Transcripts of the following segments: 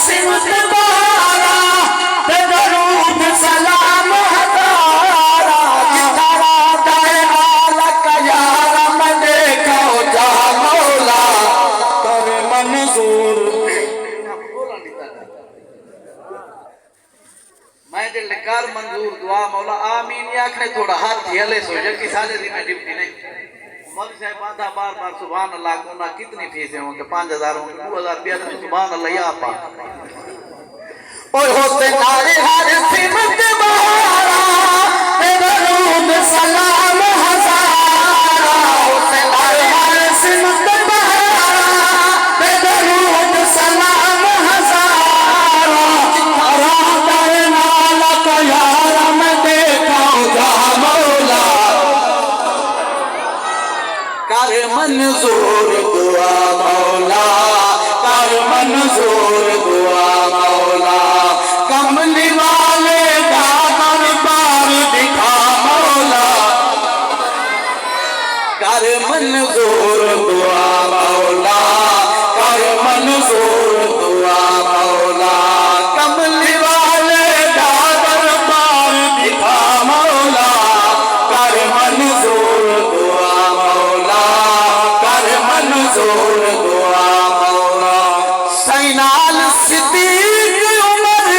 सिमत बारा ते दरूद सलाम हजारा जितारा दाए आलक यारा मैं देखा जा मौला कर मंजूर मैं दिल कर मंजूर दुआ मौला आमीन या आखने थोड़ा हाथ हिले सो जबकि सारे दिन में डिप्टी नहीं मौलवी साहब बाधा बार बार सुभान अल्लाह गुना कितनी फीसें होंगे 5000 होंगे 2000 रुपया सुभान अल्लाह या पाक ओए होते नारे हर सिमत बहारा ते दरूद सलाम हजारा होते नारे हर सिमत बहारा ते दरूद सलाम हजारा जितारा दाए आलक यारा मैं देखा जा मौला कर मंजूर दुआ मौला कर मंजूर दुआ मौला कमली वाले का दरबार दिखा मौला कर मंजूर दुआ मौला कर मंजूर दुआ मौला कमली वाले का दरबार दिखा मौला कर मंजूर दुआ मौला कर मंजूर दुआ मौला सैनाल सिद्दीक उमर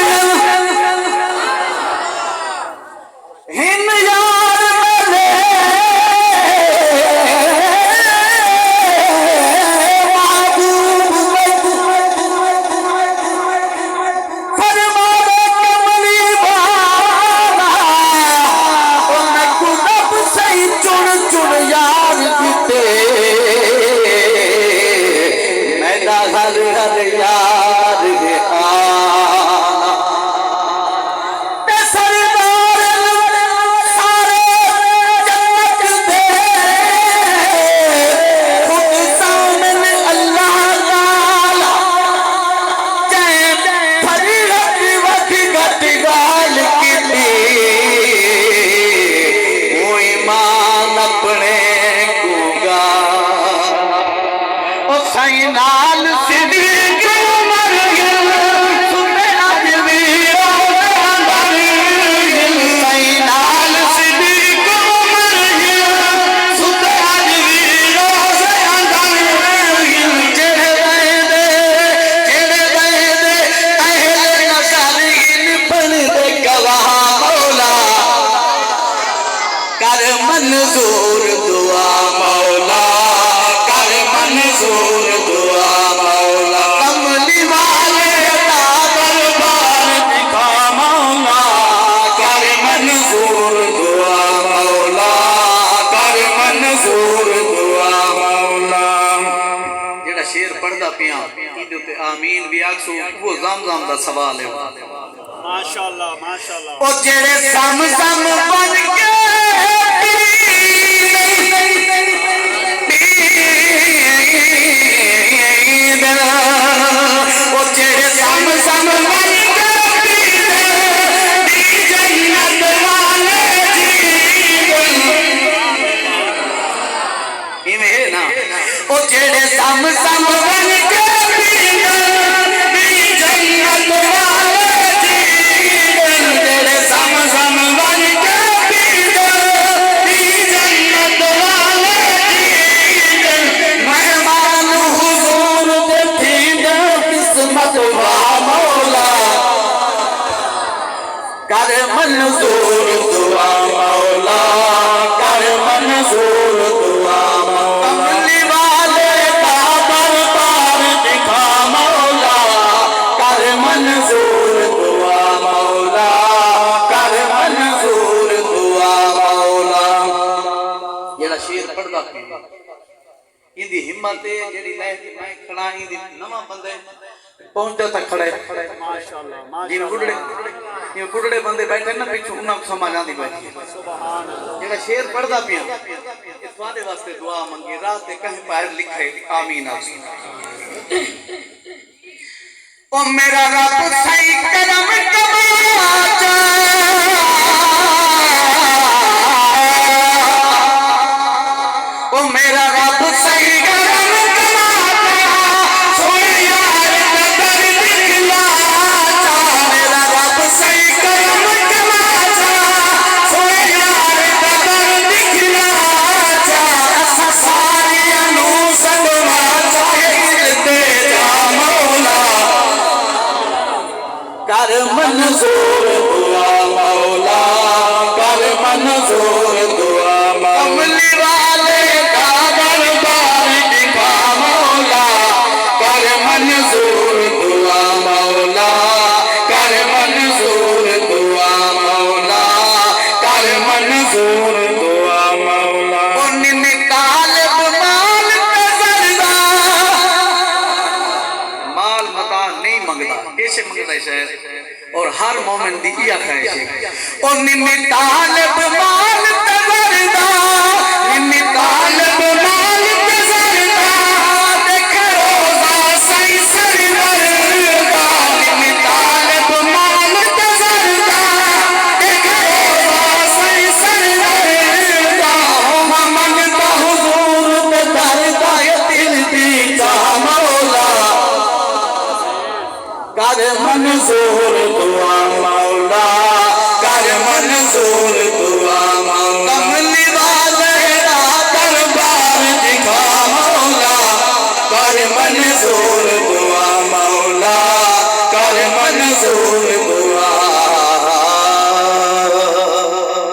हिम यार मेरे फरमाए कमली वाला उन्हें कुदब सही चुन चुन यार दिते मैदा हर हर यार दे आना ते सरदार सारे जन्नत दे खुद सामने अल्लाह ताला जय फरीहत वख गट गाल कीती ओ ईमान अपने को गाना ओ सैनाल सिद्दीक उमर सुने अज भी सैनाल सिद्दीक उमर सुने अज भी जेड़े गए दे अहले नशर बन दे गवाह मौला कर मंजूर दुआ मौला कर मंजूर दुआ मौला कमली वाले का दरबार दिखा मौला कर मंजूर दुआ मौला कर मंजूर दुआ मौला जेड़ा शेर पढ़दा पिया इदे ते आमीन भी आखसो वो ज़म-ज़म दा सवाल है माशाअल्लाह माशाअल्लाह ओ जेड़े ज़म-ज़म बन के ओ जेड़े ज़म-ज़म बन के जन्नत वाले इवें है ना ओ जेड़े ज़म-ज़म बन के जन्नत वाले जेड़े ज़म-ज़म बन के जन्नत वाले मेहमान हुजूर दे थींदे किस्मत वा मौला कर मंजूर दुआ मौला कर मंजूर दुआ मौला कमली वाले का दरबार दिखा मौला कर मंजूर दुआ मौला कर मंजूर दुआ मौला जेड़ा शेर पढ़दा इंदी हिम्मत है जेड़ी लहदी मैं खड़ा इंदी नवा बंदे पहुंचता तक खड़े माशाअल्लाह जिन बुढ़ड़े बंदे बैठे ना पिछू उन्हां को समझ आंदी बैठी सुभान अल्लाह जेड़ा शेर पढ़दा पिया इस वादे वास्ते दुआ मंगी रात ते कहीं बाहर लिखे आमीन आमीन ओ मेरा रब सही करम कमा ओ मेरा रब सही करम कमा सोए यार नजर दिखला मंजूर दुआ कमली वाले का दरबार दिखा मौला कर मंजूर दुआ मौला कर मंजूर दुआ मौला कर मंजूर दुआ मौला निकाल माल तजरदा माल मता नहीं मंगता कैसे मंगता है शायद और हर मोमिन दी इया ख्वाहिश है और निकाल माल तजरदा निकाल माल तजरदा देख रोजा सही सरवरदा निकाल माल तजरदा देख रोजा सही सरवरदा मन का हुजूर पे दरदा दिल दी जा मौला कर मंजूर दुआ मौला कर मंजूर